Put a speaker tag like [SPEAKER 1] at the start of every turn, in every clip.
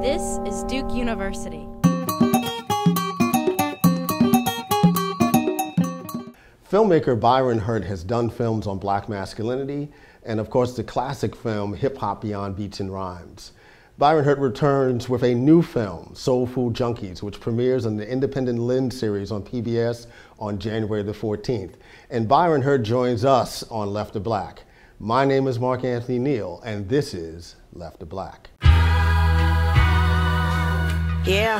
[SPEAKER 1] This is Duke University.
[SPEAKER 2] Filmmaker Byron Hurt has done films on black masculinity and, of course, the classic film Hip Hop Beyond Beats and Rhymes. Byron Hurt returns with a new film, Food Junkies, which premieres on the Independent Lens series on PBS on January the 14th. And Byron Hurt joins us on Left of Black. My name is Anthony Neal, and this is Left of Black.
[SPEAKER 3] Yeah.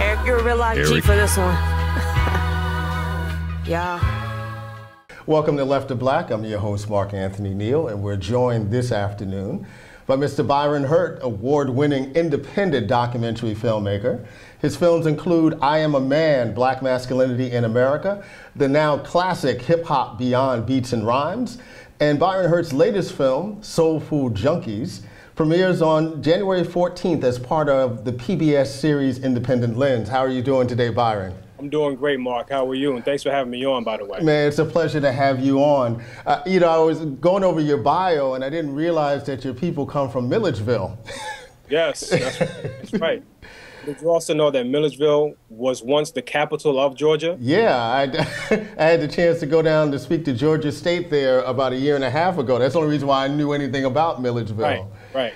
[SPEAKER 3] Eric, you're a real IG for this one. Yeah.
[SPEAKER 2] Welcome to Left of Black. I'm your host, Anthony Neal, and we're joined this afternoon by Mr. Byron Hurt, award-winning independent documentary filmmaker. His films include I Am a Man, Black Masculinity in America, the now classic Hip Hop Beyond Beats and Rhymes, and Byron Hurt's latest film, Food Junkies, premieres on January 14th as part of the PBS series Independent Lens. How are you doing today, Byron?
[SPEAKER 4] I'm doing great, Mark. How are you? And thanks for having me on, by the way.
[SPEAKER 2] Man, it's a pleasure to have you on. I was going over your bio, and I didn't realize that your people come from Milledgeville.
[SPEAKER 4] Yes, that's right. Did you also know that Milledgeville was once the capital of Georgia?
[SPEAKER 2] Yeah, I had the chance to go down to speak to Georgia State there about a year and a half ago. That's the only reason why I knew anything about Milledgeville.
[SPEAKER 4] Right.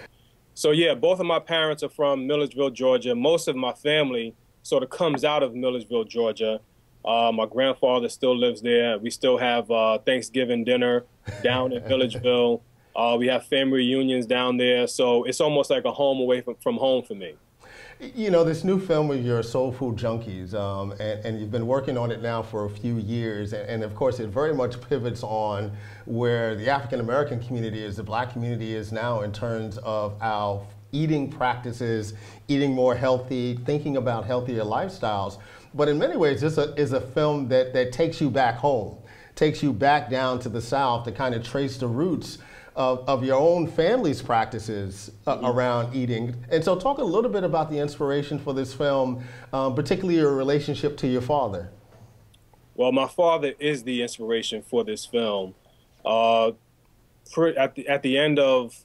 [SPEAKER 4] So yeah, both of my parents are from Milledgeville, Georgia. Most of my family sort of comes out of Milledgeville, Georgia. My grandfather still lives there. We still have Thanksgiving dinner down in Milledgeville. We have family reunions down there. So it's almost like a home away from home for me.
[SPEAKER 2] You know, this new film with your Food Junkies, and you've been working on it now for a few years, and of course it very much pivots on where the African-American community is, the black community is now in terms of our eating practices, eating more healthy, thinking about healthier lifestyles. But in many ways, this is a film that takes you back home, takes you back down to the South to kind of trace the roots of your own family's practices around eating. And so talk a little bit about the inspiration for this film, particularly your relationship to your father.
[SPEAKER 4] Well, my father is the inspiration for this film. At the end of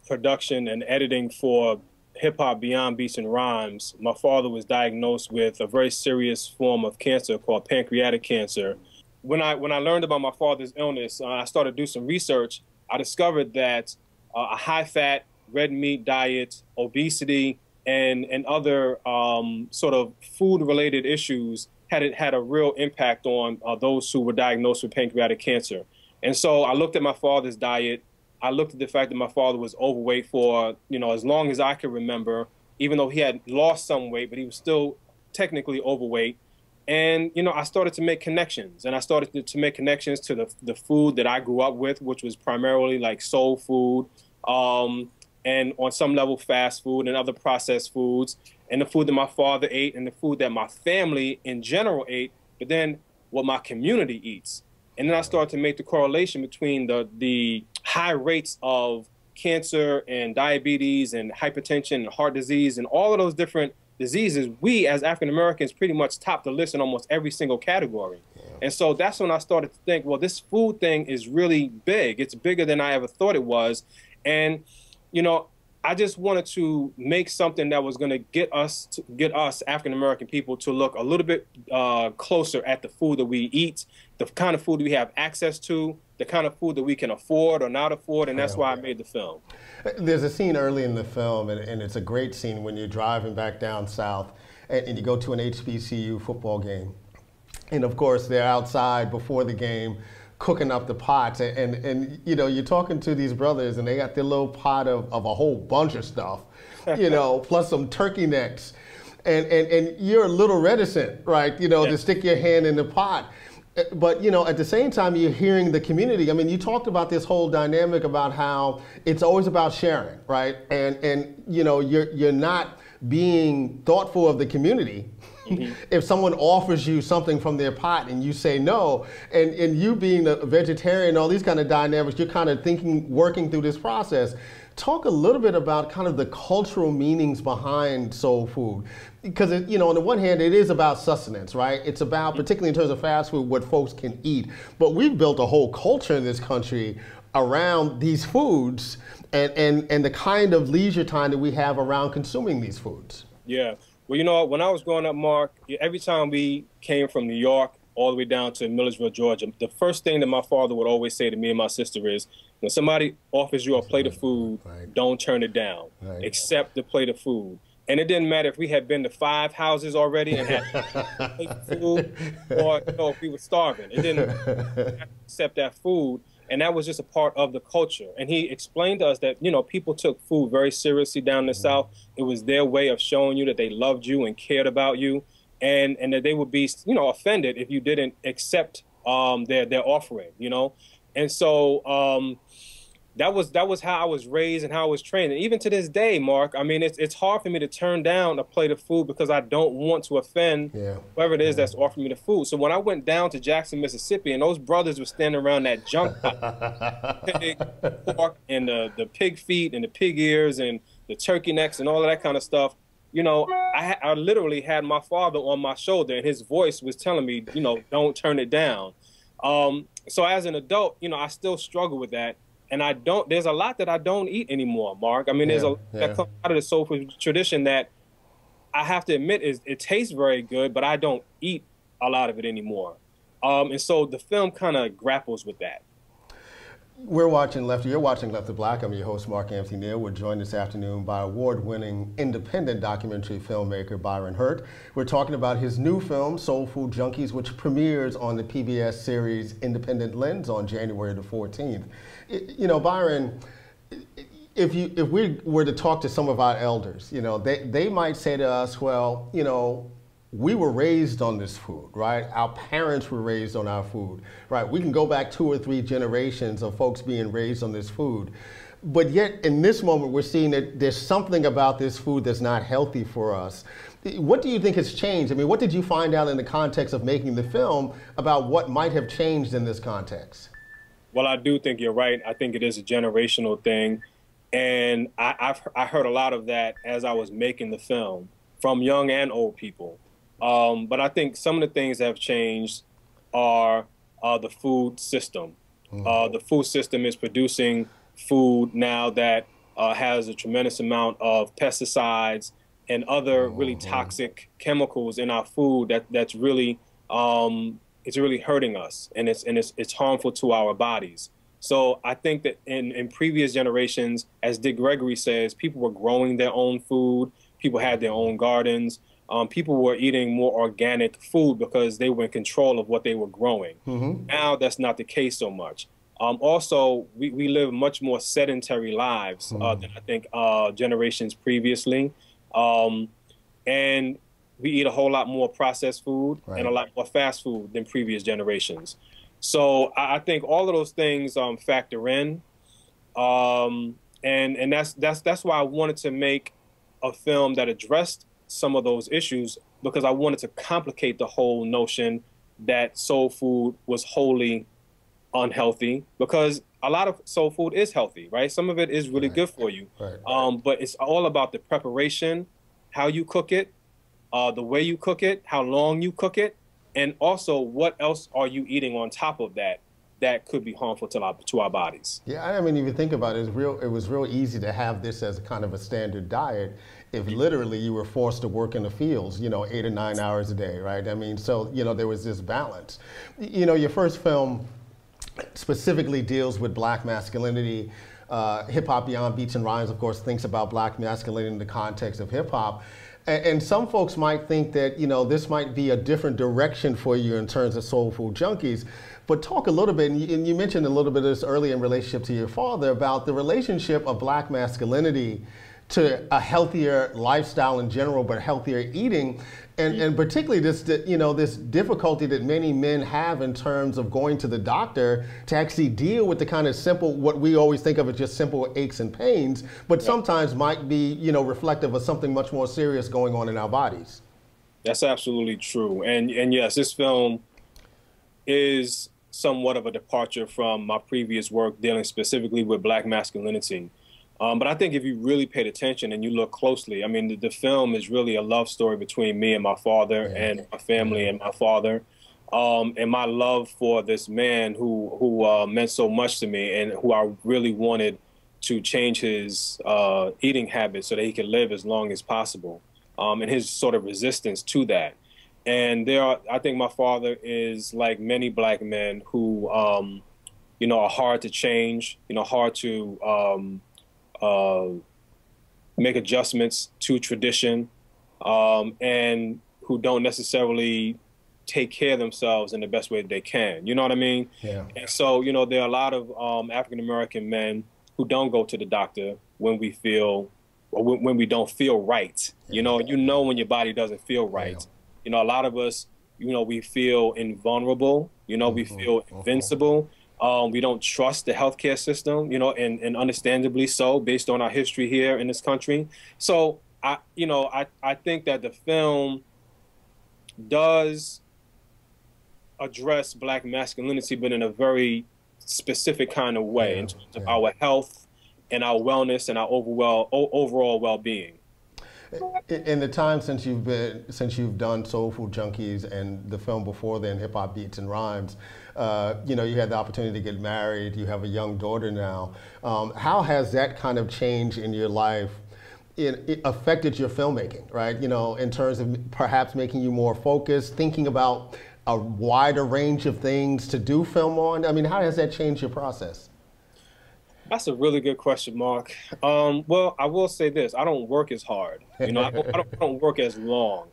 [SPEAKER 4] production and editing for Hip Hop Beyond Beats and Rhymes, my father was diagnosed with a very serious form of cancer called pancreatic cancer. When I learned about my father's illness, I started to do some research. I discovered that a high-fat, red meat diet, obesity, and other sort of food-related issues had a real impact on those who were diagnosed with pancreatic cancer. And so I looked at my father's diet. I looked at the fact that my father was overweight for, as long as I could remember, even though he had lost some weight, but he was still technically overweight. And, I started to make connections, and I started to make connections to the food that I grew up with, which was primarily like soul food, and on some level fast food and other processed foods, and the food that my father ate and the food that my family in general ate, but then what my community eats. And then I started to make the correlation between the high rates of cancer and diabetes and hypertension and heart disease and all of those different diseases. We as African Americans pretty much top the list in almost every single category. Yeah. And so that's when I started to think, well, this food thing is really big. It's bigger than I ever thought it was. And, I just wanted to make something that was going to get us African American people to look a little bit closer at the food that we eat, the kind of food we have access to, the kind of food that we can afford or not afford, and that's why I made the film.
[SPEAKER 2] There's a scene early in the film, and it's a great scene when you're driving back down south and you go to an HBCU football game. And of course, they're outside before the game cooking up the pots, and you're talking to these brothers, and they got their little pot of a whole bunch of stuff, plus some turkey necks. And you're a little reticent, right, to stick your hand in the pot. But, at the same time, you're hearing the community. I mean, you talked about this whole dynamic about how it's always about sharing, right? And you're not being thoughtful of the community. Mm-hmm. If someone offers you something from their pot and you say no, and you being a vegetarian, all these kind of dynamics, you're kind of working through this process. Talk a little bit about kind of the cultural meanings behind soul food. Because, on the one hand, it is about sustenance, right? It's about, particularly in terms of fast food, what folks can eat. But we've built a whole culture in this country around these foods and the kind of leisure time that we have around consuming these foods.
[SPEAKER 4] Yeah. Well, you know, when I was growing up, Mark, every time we came from New York all the way down to Millersville, Georgia, the first thing that my father would always say to me and my sister is, when somebody offers you a plate of food, don't turn it down. Accept the plate of food. And it didn't matter if we had been to 5 houses already and had food, or you know, if we were starving. It didn't accept that food. And that was just a part of the culture. And he explained to us that, you know, people took food very seriously down in the South. It was their way of showing you that they loved you and cared about you, and that they would be, you know, offended if you didn't accept their offering, you know. And so that was how I was raised and how I was trained. And even to this day, Mark, I mean, it's hard for me to turn down a plate of food because I don't want to offend whoever it is that's offering me the food. So when I went down to Jackson, Mississippi, and those brothers were standing around that junk pig pork and the pig feet and the pig ears and the turkey necks and all of that kind of stuff, you know, I literally had my father on my shoulder, and his voice was telling me, you know, don't turn it down. So as an adult, you know, I still struggle with that. And there's a lot that I don't eat anymore, Mark. I mean, there's a lot that comes out of the soul food tradition that I have to admit it tastes very good, but I don't eat a lot of it anymore. And so the film kind of grapples with that.
[SPEAKER 2] We're watching Left. You're watching Left to Black. I'm your host, Mark Anthony Neal. We're joined this afternoon by award-winning independent documentary filmmaker Byron Hurt. We're talking about his new film, Food Junkies, which premieres on the PBS series Independent Lens on January the 14th. You know, Byron, if we were to talk to some of our elders, you know, they might say to us, well, you know, we were raised on this food, right? Our parents were raised on our food, right? We can go back 2 or 3 generations of folks being raised on this food. But yet, in this moment, we're seeing that there's something about this food that's not healthy for us. What do you think has changed? I mean, what did you find out in the context of making the film about what might have changed in this context?
[SPEAKER 4] Well, I do think you're right. I think it is a generational thing. And I heard a lot of that as I was making the film from young and old people. But I think some of the things that have changed are the food system. The food system is producing food now that has a tremendous amount of pesticides and other really toxic chemicals in our food that's really it's really hurting us, and it's harmful to our bodies. So I think that in previous generations, as Dick Gregory says, people were growing their own food, people had their own gardens. People were eating more organic food because they were in control of what they were growing. Now that's not the case so much. Also, we live much more sedentary lives than I think generations previously. And we eat a whole lot more processed food and a lot more fast food than previous generations. So I think all of those things factor in. And that's why I wanted to make a film that addressed some of those issues, because I wanted to complicate the whole notion that soul food was wholly unhealthy, because a lot of soul food is healthy, right? Some of it is really good for you. But it's all about the preparation, how you cook it, the way you cook it, how long you cook it, and also what else are you eating on top of that that could be harmful to our bodies. Yeah,
[SPEAKER 2] I mean, if you think about it, it was real easy to have this as a kind of a standard diet if literally you were forced to work in the fields, you know, 8 or 9 hours a day, right? I mean, so, you know, there was this balance. You know, your first film specifically deals with black masculinity. Hip Hop Beyond Beats and Rhymes, of course, thinks about black masculinity in the context of hip hop. And some folks might think that, you know, this might be a different direction for you in terms of Soul Food Junkies. But talk a little bit, and you mentioned a little bit of this earlier in relationship to your father, about the relationship of black masculinity to a healthier lifestyle in general, but healthier eating. And particularly this, you know, this difficulty that many men have in terms of going to the doctor to actually deal with the kind of simple, what we always think of as just simple aches and pains, but sometimes might be, you know, reflective of something much more serious going on in our bodies.
[SPEAKER 4] That's absolutely true. And yes, this film is somewhat of a departure from my previous work dealing specifically with black masculinity. But I think if you really paid attention and you look closely, I mean, the film is really a love story between me and my father and my family and my father, and my love for this man who meant so much to me and who I really wanted to change his eating habits so that he can live as long as possible, and his sort of resistance to that. And I think my father is like many black men who, you know, are hard to change, you know, hard to make adjustments to tradition, and who don't necessarily take care of themselves in the best way that they can. You know what I mean?
[SPEAKER 2] Yeah.
[SPEAKER 4] And so, you know, there are a lot of African-American men who don't go to the doctor when we feel, or when we don't feel right. You know when your body doesn't feel right.
[SPEAKER 2] Yeah.
[SPEAKER 4] You know, a lot of us, you know, we feel invulnerable. You know, we feel invincible. We don't trust the healthcare system, you know, and understandably so, based on our history here in this country. So, I think that the film does address black masculinity, but in a very specific kind of way, in terms of our health and our wellness and our overall well-being.
[SPEAKER 2] In the time since you've done Soul Food Junkies and the film before then, Hip Hop Beats and Rhymes, you know, you had the opportunity to get married. You have a young daughter now. How has that kind of change in your life it affected your filmmaking, right? You know, in terms of perhaps making you more focused, thinking about a wider range of things to do film on? I mean, how has that changed your process?
[SPEAKER 4] That's a really good question, Mark. Well, I will say this: I don't work as hard. You know, I don't work as long.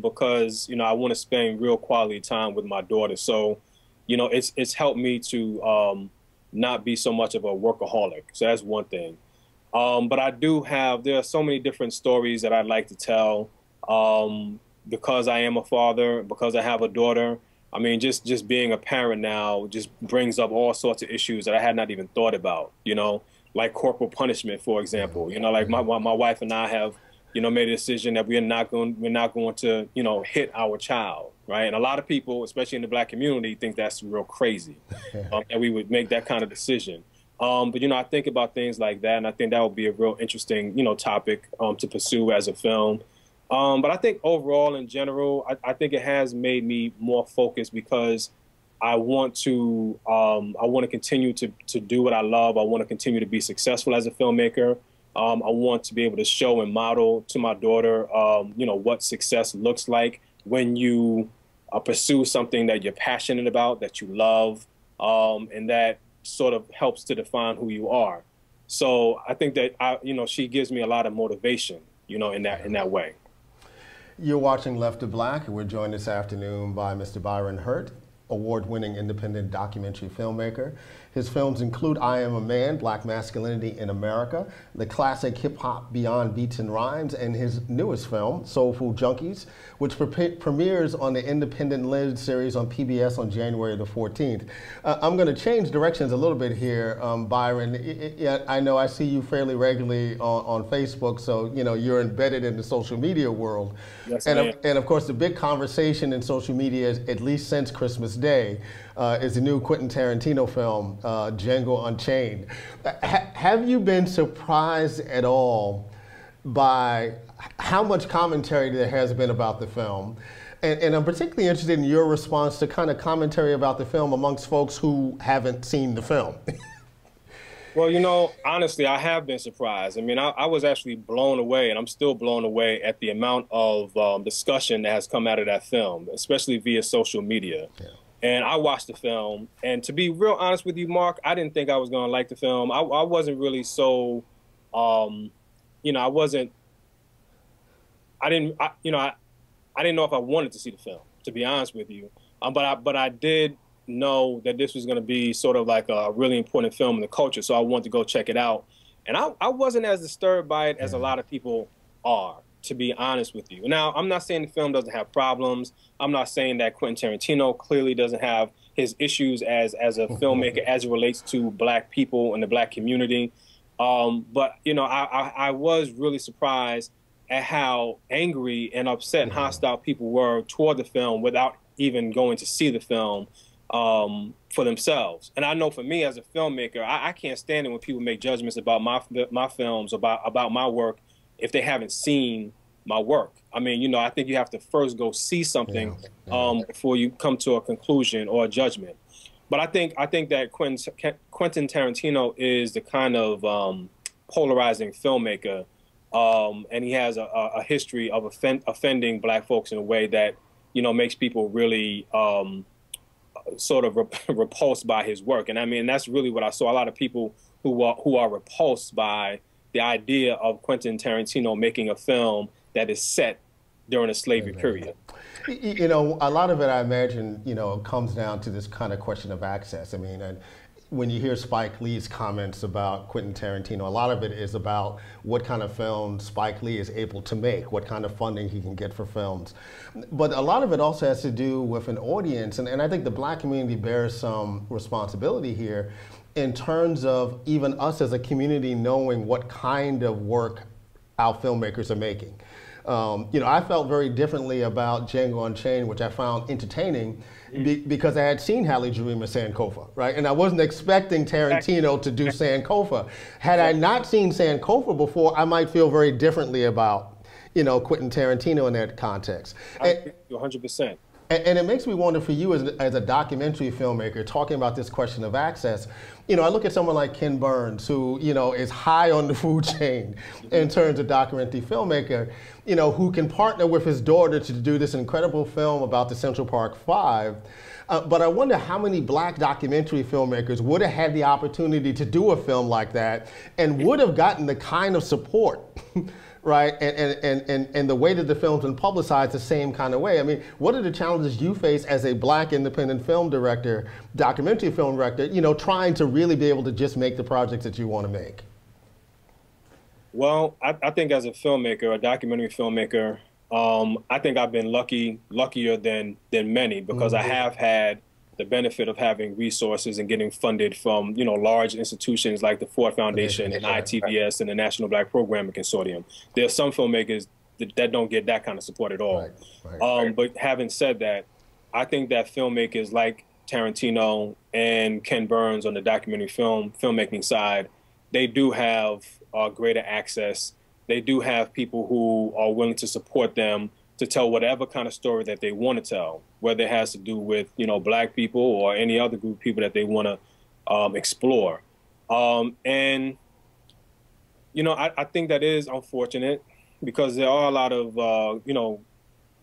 [SPEAKER 4] Because you know I want to spend real quality time with my daughter. So, you know, it's helped me to not be so much of a workaholic. So that's one thing. But there are so many different stories that I'd like to tell because I am a father, because I have a daughter. I mean, just being a parent now just brings up all sorts of issues that I had not even thought about, you know, like corporal punishment, for example. You know, like my wife and I have, you know, made a decision that we're not going to, you know, hit our child, right? And a lot of people, especially in the black community, think that's real crazy, that we would make that kind of decision. But, you know, I think about things like that, and I think that would be a real interesting, you know, topic to pursue as a film. But I think overall, in general, I think it has made me more focused because I want to continue to do what I love. I want to continue to be successful as a filmmaker. I want to be able to show and model to my daughter, you know, what success looks like when you pursue something that you're passionate about, that you love, and that sort of helps to define who you are. So I think that you know, she gives me a lot of motivation, you know, in that way.
[SPEAKER 2] You're watching Left to Black, and we're joined this afternoon by Mr. Byron Hurt, award-winning independent documentary filmmaker. His films include I Am a Man, Black Masculinity in America, the classic Hip Hop Beyond Beats and Rhymes, and his newest film, Soul Food Junkies, which premieres on the Independent Lens series on PBS on January the 14th. I'm going to change directions a little bit here, Byron. I know I see you fairly regularly on Facebook, so you know you're embedded in the social media world.
[SPEAKER 4] Yes,
[SPEAKER 2] and of course, the big conversation in social media, at least since Christmas Day, is the new Quentin Tarantino film, Django Unchained. Have you been surprised at all by how much commentary there has been about the film? And I'm particularly interested in your response to kind of commentary about the film amongst folks who haven't seen the film.
[SPEAKER 4] Well, you know, honestly, I have been surprised. I mean, I was actually blown away, and I'm still blown away at the amount of discussion that has come out of that film, especially via social media. Yeah. And I watched the film, and to be real honest with you, Mark, I didn't think I was going to like the film. I wasn't really so, you know, I didn't know if I wanted to see the film, to be honest with you. But I did know that this was going to be sort of like a really important film in the culture, so I wanted to go check it out. And I wasn't as disturbed by it as a lot of people are, to be honest with you. Now, I'm not saying the film doesn't have problems. I'm not saying that Quentin Tarantino clearly doesn't have his issues as a filmmaker as it relates to black people and the black community. But, you know, I was really surprised at how angry and upset and hostile people were toward the film without even going to see the film for themselves. And I know for me as a filmmaker, I can't stand it when people make judgments about my films, about my work, if they haven't seen my work. I mean, you know, I think you have to first go see something before you come to a conclusion or a judgment. But I think that Quentin Tarantino is the kind of polarizing filmmaker, and he has a history of offending Black folks in a way that makes people really sort of repulsed by his work. And I mean, that's really what I saw. A lot of people who are repulsed by the idea of Quentin Tarantino making a film that is set during a slavery period.
[SPEAKER 2] A lot of it, I imagine, comes down to this kind of question of access. I mean, and when you hear Spike Lee's comments about Quentin Tarantino, a lot of it is about what kind of films Spike Lee is able to make, what kind of funding he can get for films. But a lot of it also has to do with an audience, and I think the Black community bears some responsibility here in terms of even us as a community knowing what kind of work our filmmakers are making. I felt very differently about Django Unchained, which I found entertaining because I had seen Halle Jarima Sankofa, right? And I wasn't expecting Tarantino to do Sankofa. Had I not seen Sankofa before, I might feel very differently about, Quentin Tarantino in that context.
[SPEAKER 4] I agree with you 100%.
[SPEAKER 2] And it makes me wonder for you as a documentary filmmaker, talking about this question of access, I look at someone like Ken Burns, who, is high on the food chain in terms of documentary filmmaker, who can partner with his daughter to do this incredible film about the Central Park Five. But I wonder how many Black documentary filmmakers would have had the opportunity to do a film like that and would have gotten the kind of support right, and the way that the film's been publicized the same kind of way. I mean, what are the challenges you face as a Black independent film director, documentary film director, trying to really be able to just make the projects that you want to make?
[SPEAKER 4] Well, I think as a filmmaker, a documentary filmmaker, I think I've been luckier than many, because I have had the benefit of having resources and getting funded from, large institutions like the Ford Foundation and ITVS and the National Black Programming Consortium. There are some filmmakers that don't get that kind of support at all. Right. But having said that, I think that filmmakers like Tarantino and Ken Burns on the documentary filmmaking side, they do have greater access. They do have people who are willing to support them to tell whatever kind of story that they want to tell, whether it has to do with, Black people or any other group of people that they want to explore. I think that is unfortunate, because there are a lot of,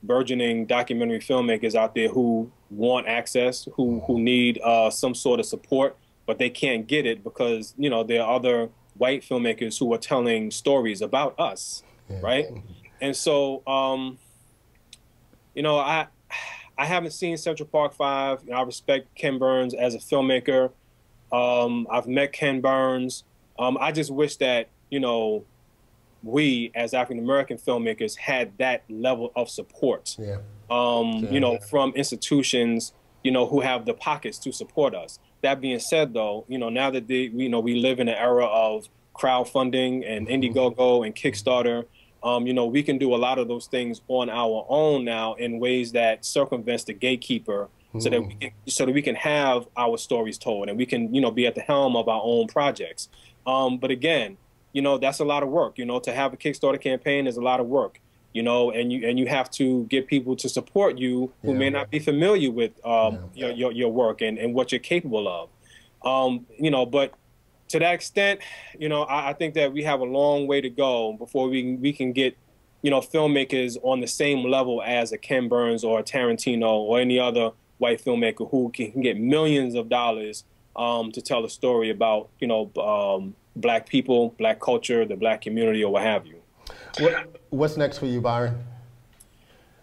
[SPEAKER 4] burgeoning documentary filmmakers out there who want access, who need some sort of support, but they can't get it because, there are other white filmmakers who are telling stories about us, right? And so, I haven't seen Central Park Five. I respect Ken Burns as a filmmaker. I've met Ken Burns. I just wish that, we as African-American filmmakers had that level of support, from institutions, who have the pockets to support us. That being said, though, now that we live in an era of crowdfunding and Indiegogo and Kickstarter, we can do a lot of those things on our own now in ways that circumvents the gatekeeper, so that we can have our stories told and we can, be at the helm of our own projects. But again, that's a lot of work. To have a Kickstarter campaign is a lot of work. And you have to get people to support you who may not be familiar with your work and what you're capable of. But to that extent, I think that we have a long way to go before we can get, filmmakers on the same level as a Ken Burns or a Tarantino or any other white filmmaker who can get millions of dollars to tell a story about, Black people, Black culture, the Black community, or what have you.
[SPEAKER 2] What's next for you, Byron?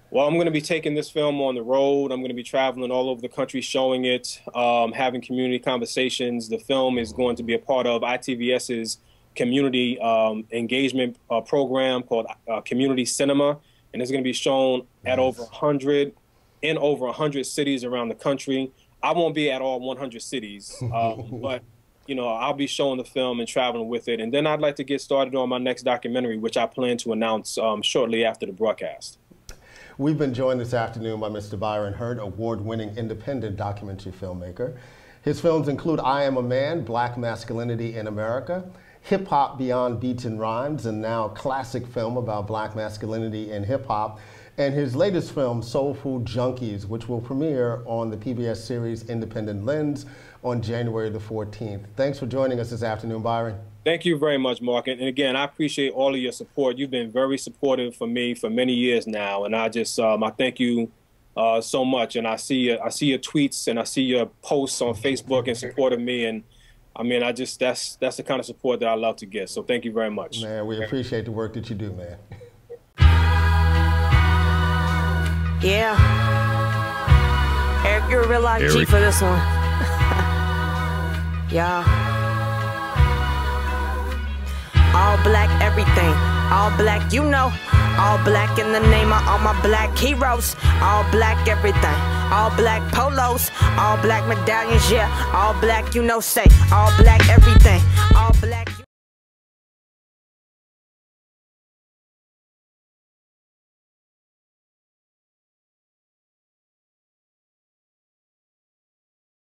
[SPEAKER 4] Well, I'm going to be taking this film on the road. I'm going to be traveling all over the country showing it, having community conversations. The film is going to be a part of ITVS's community engagement program called Community Cinema, and it's going to be shown at over 100 cities around the country. I won't be at all 100 cities, but I'll be showing the film and traveling with it. And then I'd like to get started on my next documentary, which I plan to announce shortly after the broadcast.
[SPEAKER 2] We've been joined this afternoon by Mr. Byron Hurt, award-winning independent documentary filmmaker. His films include I Am a Man, Black Masculinity in America, Hip Hop Beyond Beats and Rhymes, and now classic film about Black masculinity in hip hop. and his latest film, Food Junkies, which will premiere on the PBS series Independent Lens on January the 14th. Thanks for joining us this afternoon, Byron.
[SPEAKER 4] Thank you very much, Mark. And again, I appreciate all of your support. You've been very supportive for me for many years now, and I just I thank you so much. And I see your tweets and I see your posts on Facebook in support of me, and I mean, that's the kind of support that I love to get. So thank you very much.
[SPEAKER 2] Man, we appreciate the work that you do, man.
[SPEAKER 3] Yeah. Eric, you're a real life G for this one. Yeah. All black everything. All black, you know. All black in the name of all my black heroes. All black everything. All black polos. All black medallions, yeah. All black, you know, say. All black everything.